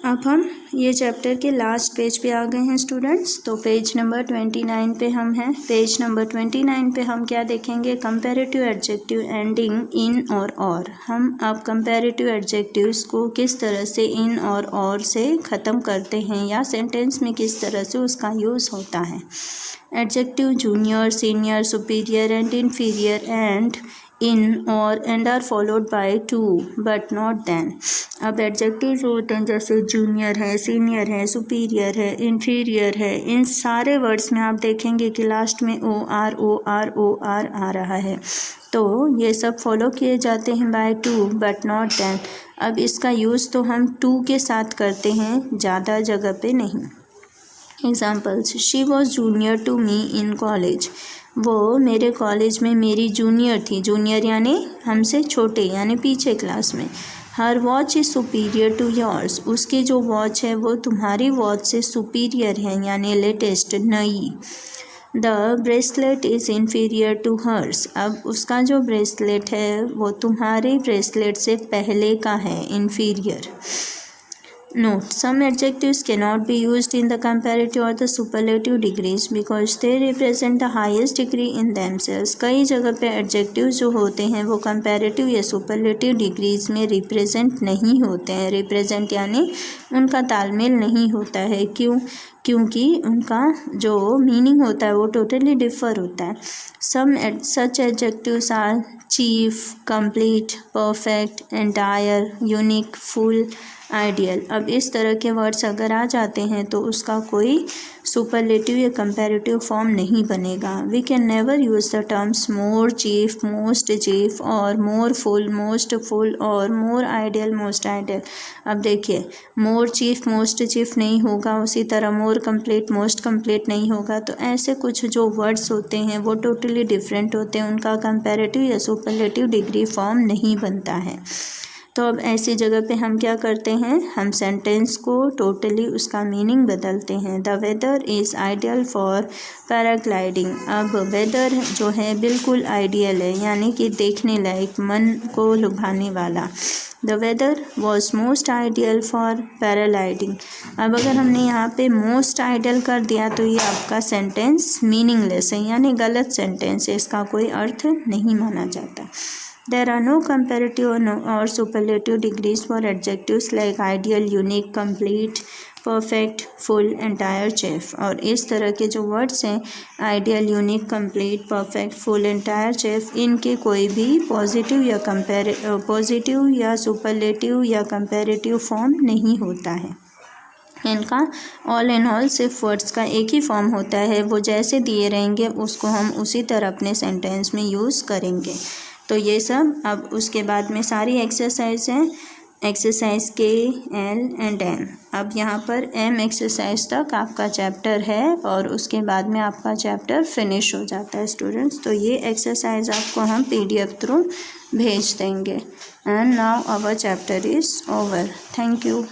अब हम ये चैप्टर के लास्ट पेज पे आ गए हैं स्टूडेंट्स। तो पेज नंबर 29 पे हम हैं। पेज नंबर 29 पे हम क्या देखेंगे, कंपैरेटिव एडजेक्टिव एंडिंग इन और। हम अब कंपैरेटिव एडजेक्टिव्स को किस तरह से इन और से ख़त्म करते हैं या सेंटेंस में किस तरह से उसका यूज़ होता है। Adjective junior, senior, superior and inferior and in और and are followed by to but not than. अब एडजेक्टिव जो होते हैं जैसे जूनियर है, सीनियर है, सुपीरियर है, इन्फीरियर है, इन सारे वर्ड्स में आप देखेंगे कि लास्ट में ओ आर आ रहा है। तो ये सब फॉलो किए जाते हैं by to but not than. अब इसका यूज़ तो हम टू के साथ करते हैं, ज़्यादा जगह पे नहीं। Examples, she was junior to me in college. वो मेरे कॉलेज में मेरी जूनियर थी। जूनियर यानी हमसे छोटे, यानी पीछे क्लास में। Her watch is superior to yours. उसकी जो वॉच है वो तुम्हारी वॉच से सुपीरियर है, यानी लेटेस्ट, नई। The bracelet is inferior to hers. अब उसका जो ब्रेसलेट है वो तुम्हारे ब्रेसलेट से पहले का है, inferior. Note: some adjectives cannot be used in the comparative or the superlative degrees because they represent the highest degree in themselves. कई जगह पे adjectives जो होते हैं वो comparative या superlative degrees में represent नहीं होते हैं। represent यानी उनका तालमेल नहीं होता है। क्योंकि उनका जो मीनिंग होता है वो टोटली डिफ़र होता है। Some such adjectives are chief, complete, perfect, entire, unique, full, ideal. अब इस तरह के वर्ड्स अगर आ जाते हैं तो उसका कोई सुपरलेटिव या कंपैरेटिव फॉर्म नहीं बनेगा। We can never use the terms more chief, most chief और मोर फुल, मोस्ट फुल और मोर आइडियल, मोस्ट आइडियल। अब देखिए, मोर चीफ, मोस्ट चीफ नहीं होगा, उसी तरह मोर कंप्लीट, मोस्ट कंप्लीट नहीं होगा। तो ऐसे कुछ जो वर्ड्स होते हैं वो टोटली डिफरेंट होते हैं, उनका कंपैरेटिव या सुपरलेटिव डिग्री फॉर्म नहीं बनता है। तो अब ऐसी जगह पे हम क्या करते हैं, हम सेंटेंस को टोटली उसका मीनिंग बदलते हैं। The weather is ideal for paragliding. अब वेदर जो है बिल्कुल आइडियल है, यानी कि देखने लायक, मन को लुभाने वाला। The weather was most ideal for paragliding. अब अगर हमने यहाँ पे मोस्ट आइडियल कर दिया तो ये आपका सेंटेंस मीनिंगलेस है, यानी गलत सेंटेंस है, इसका कोई अर्थ नहीं माना जाता। There are no comparative or superlative degrees for adjectives like ideal, unique, complete, perfect, full, entire, chief। और इस तरह के जो वर्ड्स हैं ideal, unique, complete, perfect, full, entire, chief, इनके कोई भी पॉजिटिव या सुपरलेटिव या कंपैरेटिव फॉर्म नहीं होता है। इनका ऑल एंड ऑल सिर्फ वर्ड्स का एक ही फॉर्म होता है, वो जैसे दिए रहेंगे उसको हम उसी तरह अपने सेंटेंस में यूज़ करेंगे। तो ये सब अब उसके बाद में सारी एक्सरसाइज हैं, एक्सरसाइज के, एल एंड एम। अब यहाँ पर एम एक्सरसाइज तक आपका चैप्टर है और उसके बाद में आपका चैप्टर फिनिश हो जाता है स्टूडेंट्स। तो ये एक्सरसाइज आपको हम PDF थ्रू भेज देंगे। And now our chapter is over. Thank you.